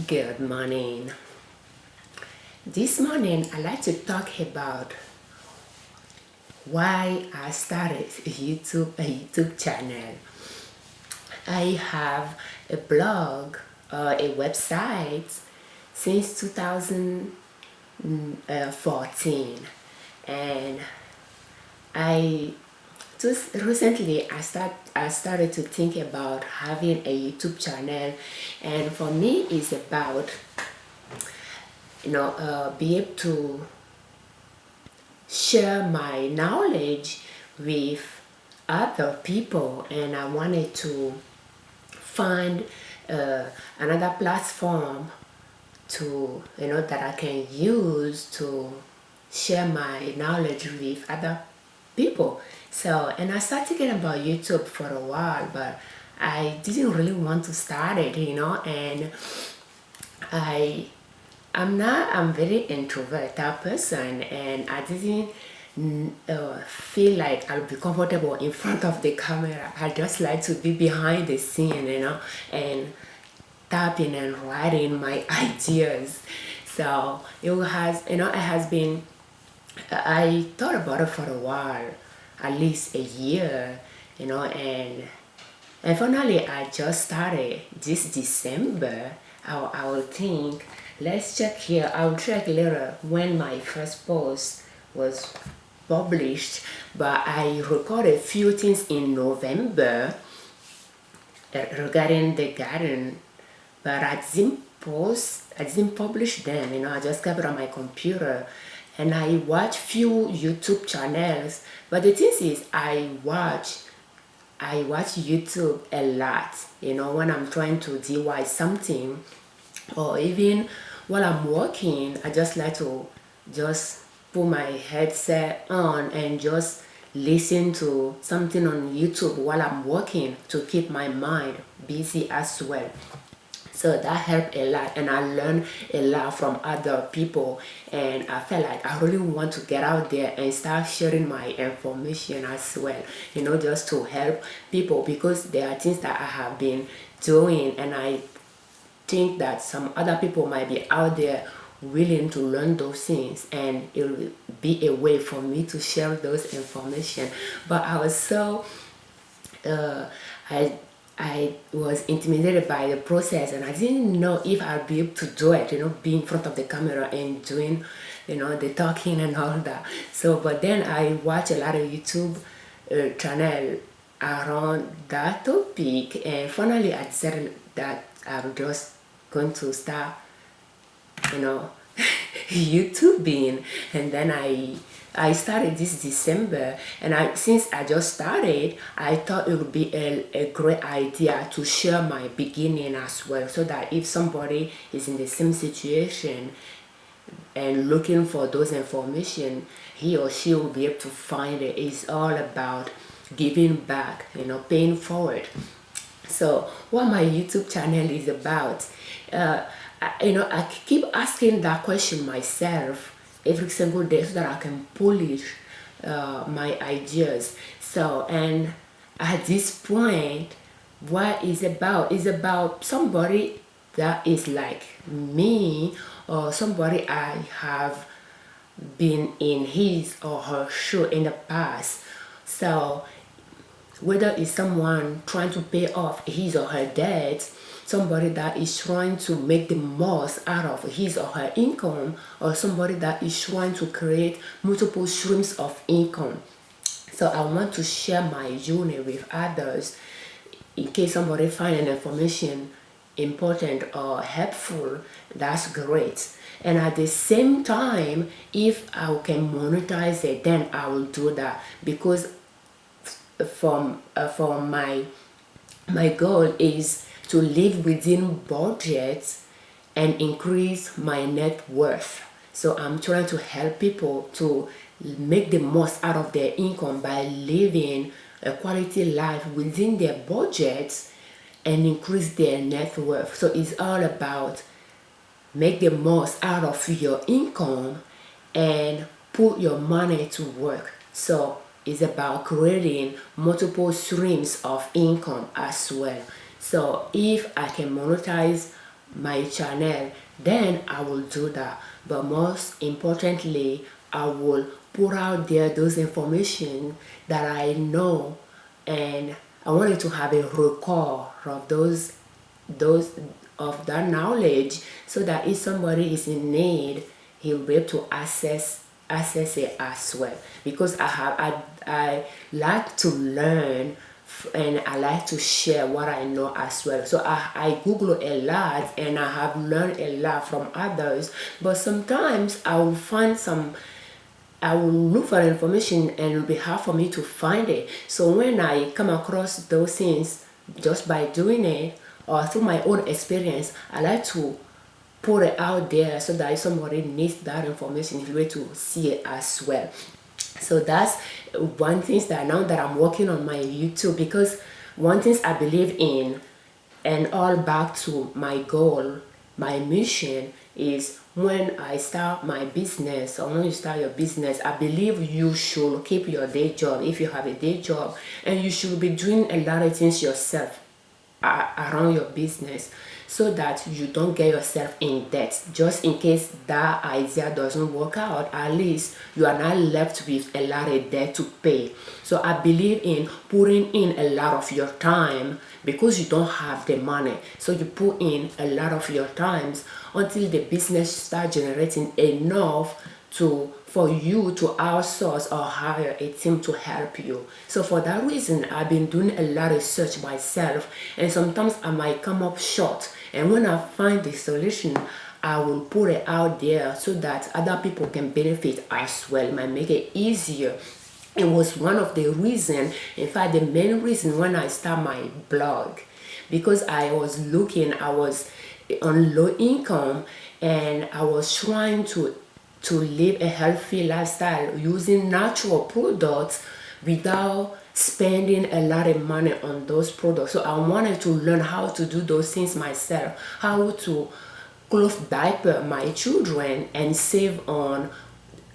Good morning. This morning I'd like to talk about why I started a YouTube channel. I have a blog or a website since 2014, and I just recently I started to think about having a YouTube channel, and for me it's about be able to share my knowledge with other people, and I wanted to find another platform to that I can use to share my knowledge with other people. So, and I started thinking about YouTube for a while, but I didn't really want to start it, and I'm very introvert type person, and I didn't feel like I'll be comfortable in front of the camera. I just like to be behind the scene, and typing and writing my ideas. So it has been, I thought about it for a while, at least a year, and finally I just started this December. I will think, let's check here. I'll check later when my first post was published, but I recorded a few things in November regarding the garden, but I didn't publish them. I just kept it on my computer, and I watch few YouTube channels. But the thing is, I watch YouTube a lot, when I'm trying to DIY something, or even while I'm working. I just like to just put my headset on and just listen to something on YouTube while I'm working to keep my mind busy as well. So that helped a lot, and I learned a lot from other people, and I felt like I really want to get out there and start sharing my information as well, just to help people, because there are things that I have been doing, and I think that some other people might be out there willing to learn those things, and it will be a way for me to share those information. But I was so I was intimidated by the process, and I didn't know if I'd be able to do it, be in front of the camera and doing, the talking and all that. So, but then I watch a lot of YouTube channel around that topic, and finally I decided that I'm just going to start, YouTubing. And then I started this December, and since I just started, I thought it would be a great idea to share my beginning as well, so that if somebody is in the same situation and looking for those information, he or she will be able to find it. It's all about giving back, paying forward. So what my YouTube channel is about, I keep asking that question myself every single day, so that I can polish my ideas. So, and at this point, what is about somebody that is like me, or somebody I have been in his or her shoe in the past. So whether it's someone trying to pay off his or her debts, somebody that is trying to make the most out of his or her income, or somebody that is trying to create multiple streams of income. So I want to share my journey with others, in case somebody find an information important or helpful. That's great. And at the same time, if I can monetize it, then I will do that, because from my goal is to live within budgets and increase my net worth. So I'm trying to help people to make the most out of their income by living a quality life within their budgets and increase their net worth. So it's all about make the most out of your income and put your money to work. So it's about creating multiple streams of income as well. So if I can monetize my channel, then I will do that. But most importantly, I will put out there those information that I know, and I wanted to have a record of those of that knowledge, so that if somebody is in need, he'll be able to access it as well. Because I like to learn, and I like to share what I know as well. So I Google a lot, and I have learned a lot from others. But sometimes I will look for information, and it will be hard for me to find it. So when I come across those things just by doing it or through my own experience, I like to put it out there, so that if somebody needs that information, he'll be able to see it as well. So that's one thing that now that I'm working on my YouTube, because one thing I believe in, and all back to my goal, my mission, is when I start my business, or when you start your business, I believe you should keep your day job if you have a day job, and you should be doing a lot of things yourself around your business, so that you don't get yourself in debt. Just in case that idea doesn't work out, at least you are not left with a lot of debt to pay. So I believe in putting in a lot of your time, because you don't have the money. So you put in a lot of your times until the business start generating enough for you to outsource or hire a team to help you. So for that reason, I've been doing a lot of research myself, and sometimes I might come up short. And when I find the solution, I will put it out there, so that other people can benefit as well. It might make it easier. It was one of the reasons, in fact, the main reason when I start my blog, because I was on low income, and I was trying to live a healthy lifestyle using natural products without spending a lot of money on those products. So I wanted to learn how to do those things myself, how to clothe diaper my children and save on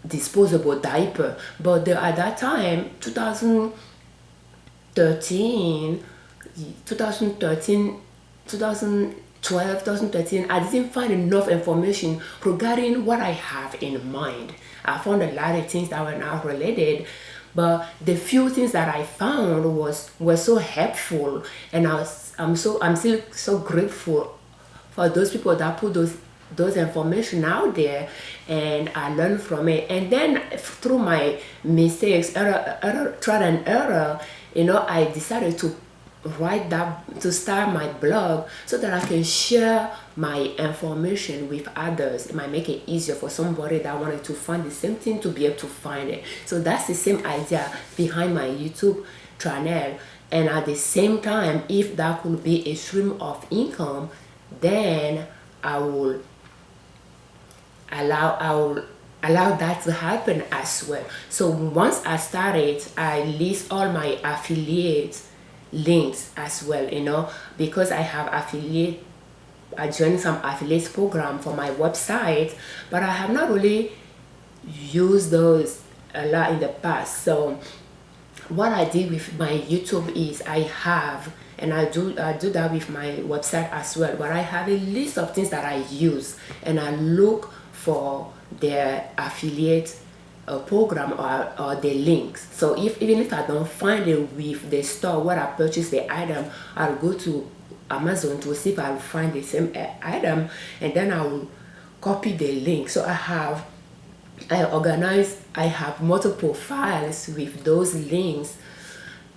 disposable diaper. But at that time, 2013, 2013, 2012, 2013, I didn't find enough information regarding what I have in mind. I found a lot of things that were not related, but the few things that I found were so helpful, and I'm still so grateful for those people that put those information out there, and I learned from it. And then through my mistakes, trial and error, I decided to start my blog, so that I can share my information with others. It might make it easier for somebody that wanted to find the same thing to be able to find it. So that's the same idea behind my YouTube channel. And at the same time, if that could be a stream of income, then I will allow that to happen as well. So once I started, I list all my affiliate links as well, because I joined some affiliate program for my website, but I have not really used those a lot in the past. So what I did with my YouTube is I do that with my website as well, but I have a list of things that I use, and I look for their affiliate program or the links. So even if I don't find it with the store where I purchased the item, I'll go to Amazon to see if I'll find the same item, and then I will copy the link. So I have multiple files with those links,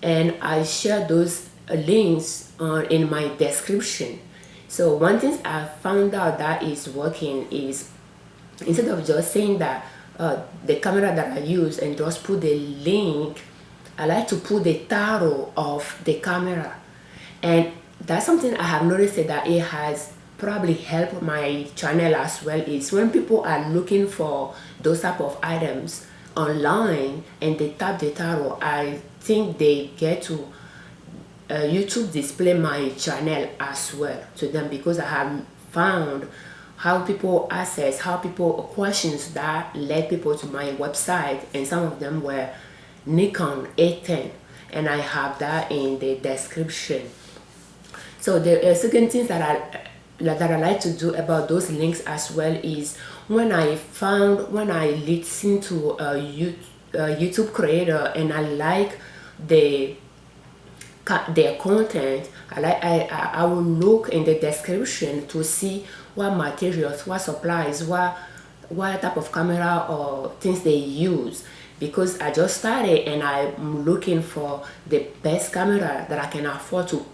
and I share those links in my description. So one thing I found out that is working is, instead of just saying that the camera that I use and just put the link, I like to put the title of the camera. And that's something I have noticed that it has probably helped my channel as well, is when people are looking for those type of items online and they tap the title, I think they get to YouTube display my channel as well to them, because I have found how people questions that led people to my website, and some of them were Nikon A10, and I have that in the description. So the second thing that I that I like to do about those links as well is when I listen to a YouTube creator and I like the their content, I will look in the description to see what materials, what supplies, what type of camera or things they use, because I just started and I'm looking for the best camera that I can afford to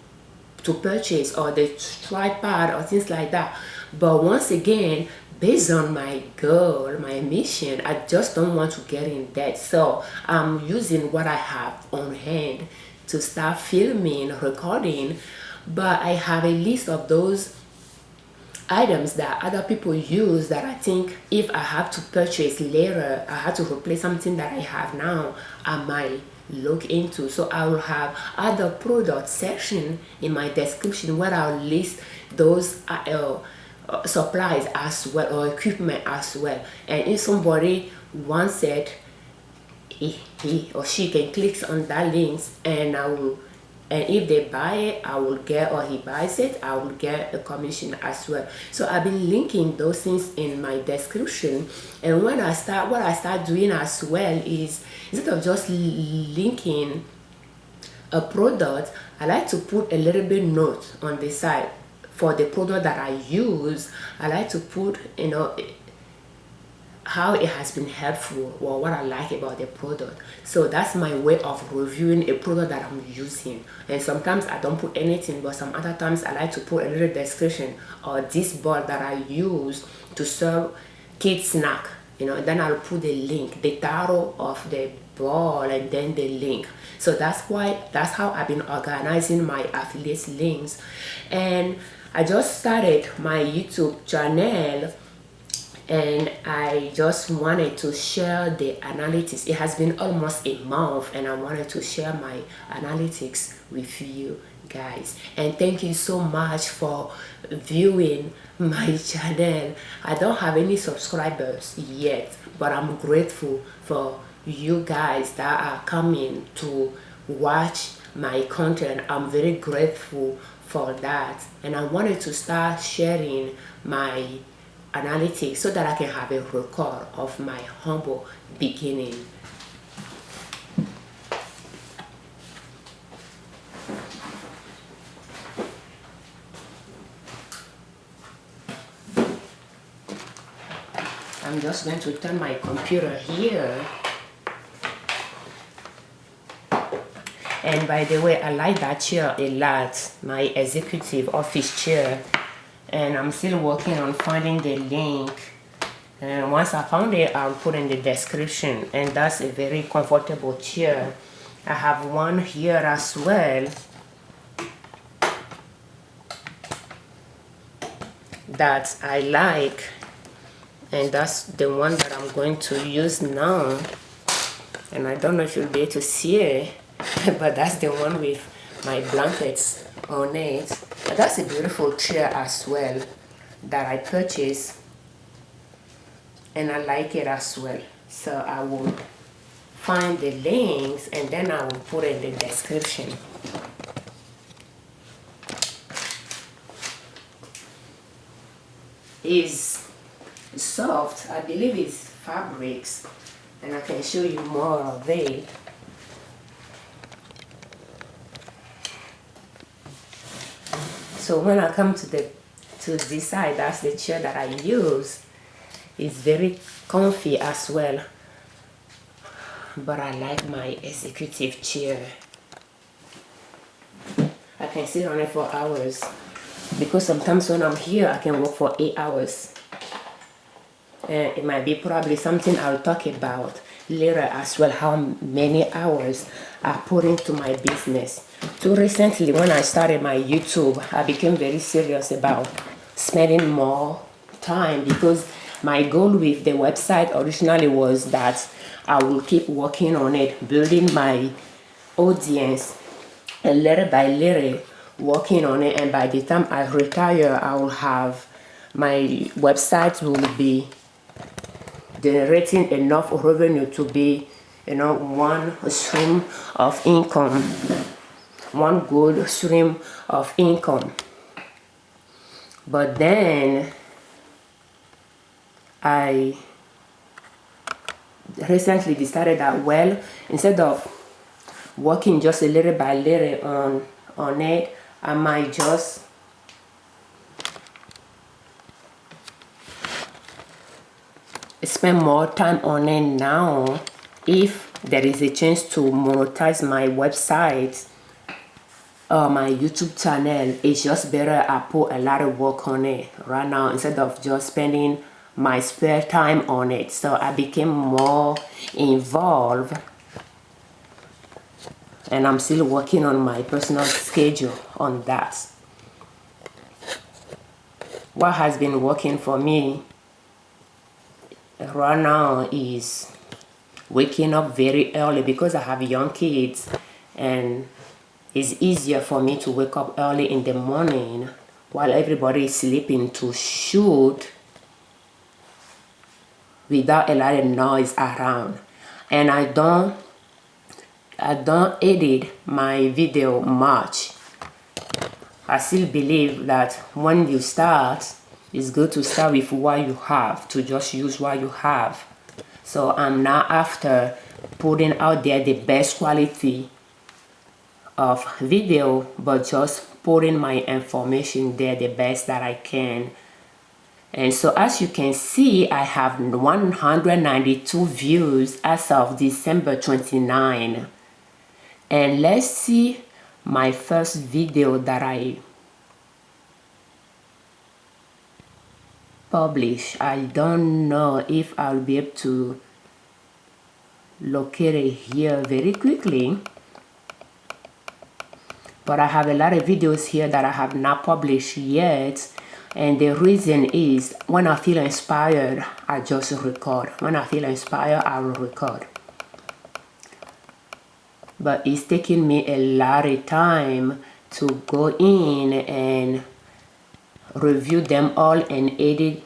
purchase, or the tripod or things like that. But once again, based on my goal, my mission, I just don't want to get in debt, so I'm using what I have on hand to start filming, recording. But I have a list of those items that other people use that I think if I have to purchase later, I have to replace something that I have now, I might look into. So I will have other product section in my description where I'll list those supplies as well, or equipment as well. And if somebody wants it, he or she can click on that links, and if they buy it, I will get, or he buys it, I will get a commission as well. So I've been linking those things in my description. And what I start doing as well is, instead of just linking a product, I like to put a little bit note on the side for the product that I use. I like to put, how it has been helpful, or what I like about the product. So that's my way of reviewing a product that I'm using. And sometimes I don't put anything, but some other times I like to put a little description, or this ball that I use to serve kids snack, and then I'll put the link, the title of the ball, and then the link. So that's how I've been organizing my affiliate links. And I just started my YouTube channel, and I just wanted to share the analytics. It has been almost a month, and I wanted to share my analytics with you guys. And thank you so much for viewing my channel. I don't have any subscribers yet, but I'm grateful for you guys that are coming to watch my content. I'm very grateful for that, and I wanted to start sharing my analytics so that I can have a record of my humble beginning. I'm just going to turn my computer here. And by the way, I like that chair a lot, my executive office chair. And I'm still working on finding the link, and once I found it, I'll put in the description. And that's a very comfortable chair. I have one here as well that I like, and that's the one that I'm going to use now. And I don't know if you'll be able to see it, but that's the one with my blankets on it. But that's a beautiful chair as well that I purchased, and I like it as well. So I will find the links, and then I will put it in the description. It's soft, I believe it's fabrics, and I can show you more of it. So when I come to this side, that's the chair that I use. It's very comfy as well. But I like my executive chair. I can sit on it for hours, because sometimes when I'm here, I can work for 8 hours. And it might be probably something I'll talk about later as well, how many hours I put into my business. So recently, when I started my YouTube, I became very serious about spending more time, because my goal with the website originally was that I will keep working on it, building my audience, and little by little working on it. And by the time I retire, I will have, my website will be generating enough revenue to be, one stream of income, one good stream of income. But then I recently decided that, well, instead of working just a little by little on it, I might just spend more time on it now. If there is a chance to monetize my website or my YouTube channel, it's just better I put a lot of work on it right now instead of just spending my spare time on it. So I became more involved, and I'm still working on my personal schedule on that. What has been working for me right now is waking up very early because I have young kids, and it's easier for me to wake up early in the morning while everybody is sleeping to shoot without a lot of noise around. And I don't edit my video much. I still believe that when you start, it's good to start with what you have, to just use what you have. So I'm not after putting out there the best quality of video, but just putting my information there the best that I can. And so as you can see, I have 192 views as of December 29. And let's see my first video that I published. I don't know if I'll be able to locate it here very quickly, but I have a lot of videos here that I have not published yet. And the reason is, when I feel inspired, I just record. When I feel inspired, I will record. But it's taking me a lot of time to go in and review them all and edit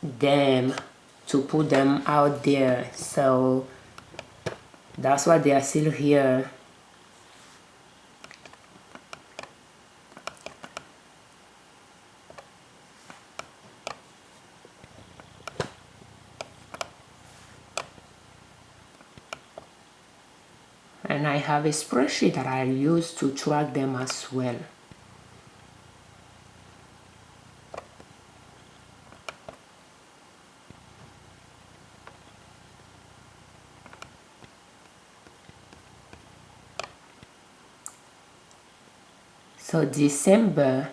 them to put them out there. So that's why they are still here. And I have a spreadsheet that I use to track them as well. So December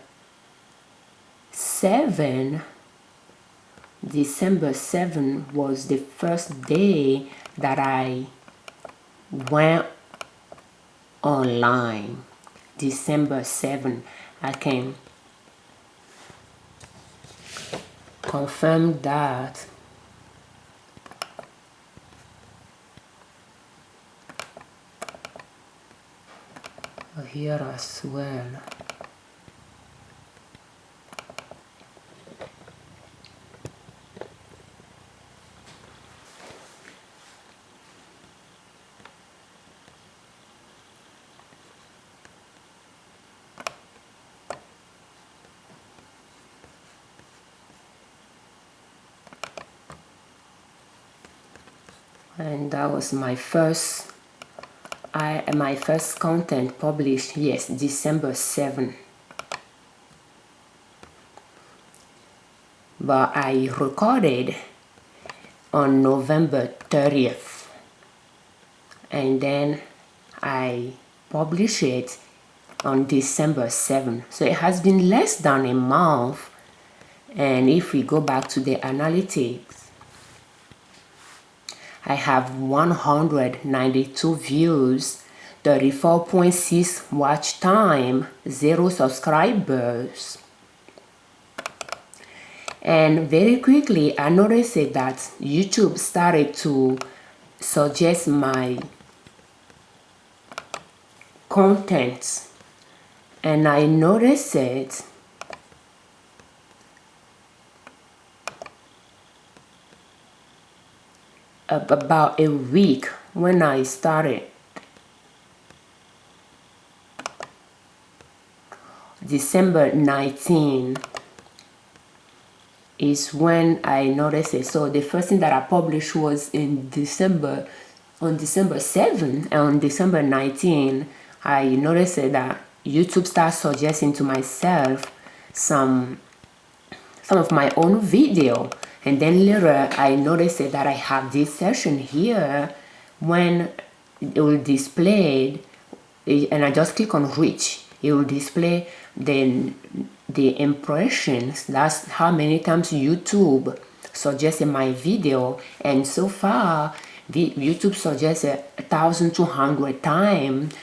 7 was the first day that I went online. December 7. I can confirm that. Here as well. And that was my first content published, yes, December 7. But I recorded on November 30th, and then I published it on December 7. So it has been less than a month. And if we go back to the analytics, I have 192 views, 34.6 watch time, 0 subscribers. And very quickly, I noticed that YouTube started to suggest my content. And I noticed it about a week when I started. December 19, is when I noticed it. So the first thing that I published was in December, on December 7th, and on December 19th, I noticed that YouTube started suggesting to myself some of my own video. And then later I noticed that I have this session here when it will display, and I just click on reach, it will display the impressions. That's how many times YouTube suggested my video, and so far YouTube suggested 1,200 times,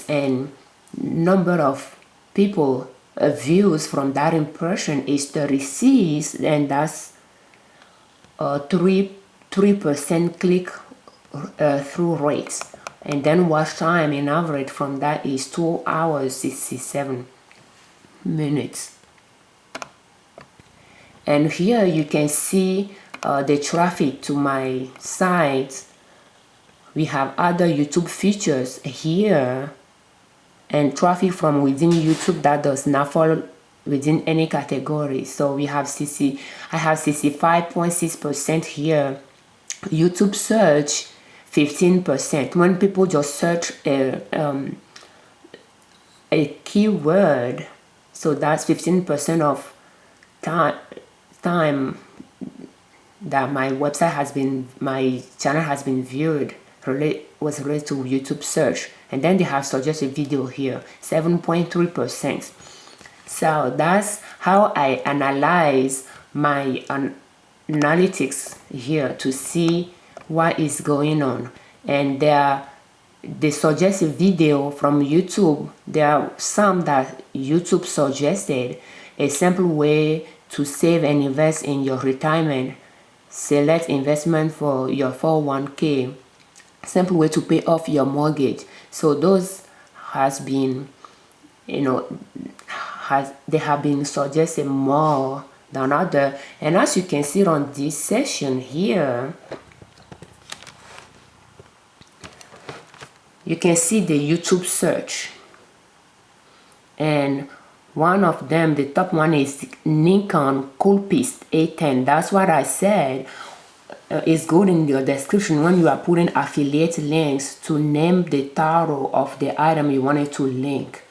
and number of people views from that impression is 36, and that's 3% click through rates. And then watch time in average from that is 2 hours 67 minutes. And here you can see the traffic to my site. We have other YouTube features here, and traffic from within YouTube that does not fall within any category. So we have I have 65.6% here. YouTube search 15%. When people just search a keyword, so that's 15% of time that my channel has been viewed was related to YouTube search. And then they have suggested video here, 7.3%. So that's how I analyze my analytics here to see what is going on. And the suggested video from YouTube, there are some that YouTube suggested. A simple way to save and invest in your retirement. Select investment for your 401k. Simple way to pay off your mortgage. So those has been, they have been suggested more than other. And as you can see on this session here, you can see the YouTube search, and one of them, the top one, is Nikon Coolpix A10. That's what I said. It's good in your description when you are putting affiliate links to name the title of the item you wanted to link.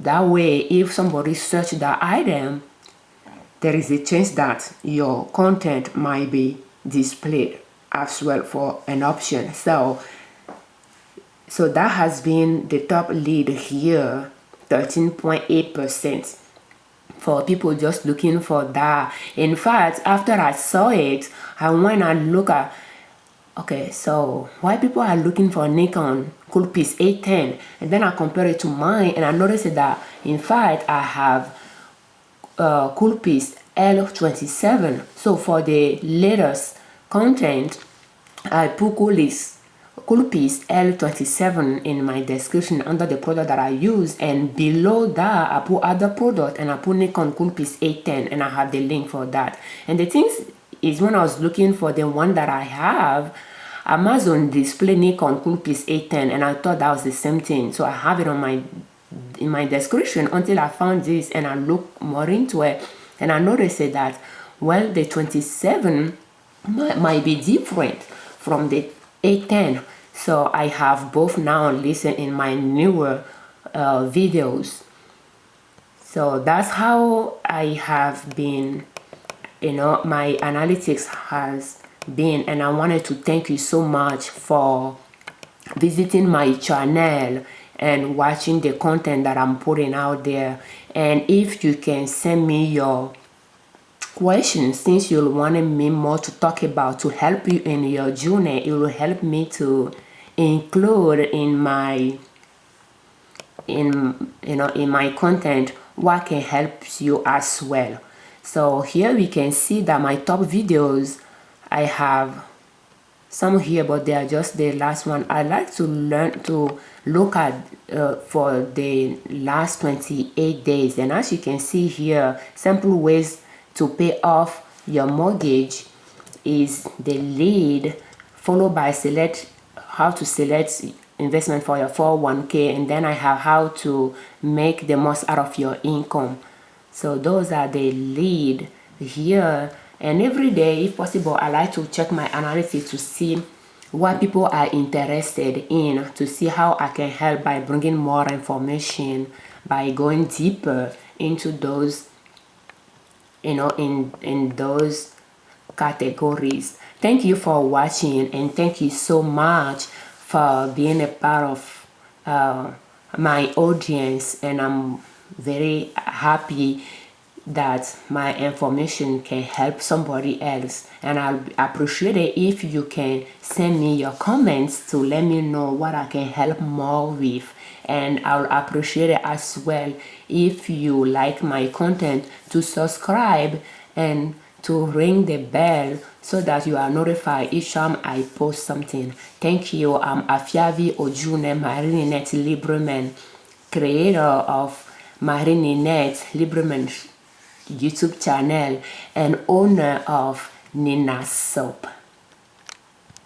That way, if somebody searches that item, there is a chance that your content might be displayed as well for an option. So that has been the top lead here, 13.8%, for people just looking for that. In fact, after I saw it, I went and look at, okay, so why people are looking for Nikon Coolpix A10, and then I compare it to mine, and I noticed that in fact I have Coolpix L27. So for the latest content, I put Coolpix L27 in my description under the product that I use, and below that I put other product and I put Nikon Coolpix A10, and I have the link for that. And the thing is, when I was looking for the one that I have, Amazon display Nikon Coolpix A10, and I thought that was the same thing, so I have it on in my description until I found this, and I looked more into it, and I noticed that, well, the 27 might be different from the A10. So I have both now listed in my newer videos. So that's how I have been, my analytics has been. And I wanted to thank you so much for visiting my channel and watching the content that I'm putting out there. And if you can send me your questions, since you wanted me more to talk about, to help you in your journey, it will help me to include in my content what can help you as well. So here we can see that my top videos, I have some here, but they are just the last one. I like to learn to look at for the last 28 days, and as you can see here, simple ways to pay off your mortgage is the lead, followed by how to select investment for your 401k, and then I have how to make the most out of your income. So those are the lead here. And every day, if possible, I like to check my analytics to see what people are interested in, to see how I can help by bringing more information, by going deeper into those, in those categories. Thank you for watching, and thank you so much for being a part of my audience. And I'm very happy that my information can help somebody else, and I'll appreciate it if you can send me your comments to let me know what I can help more with. And I'll appreciate it as well if you like my content to subscribe and to ring the bell so that you are notified each time I post something. Thank you. I'm Afiavi Ojune Marie-Ninette Liberman, creator of Marie-Ninette Liberman YouTube channel and owner of Nina Soap.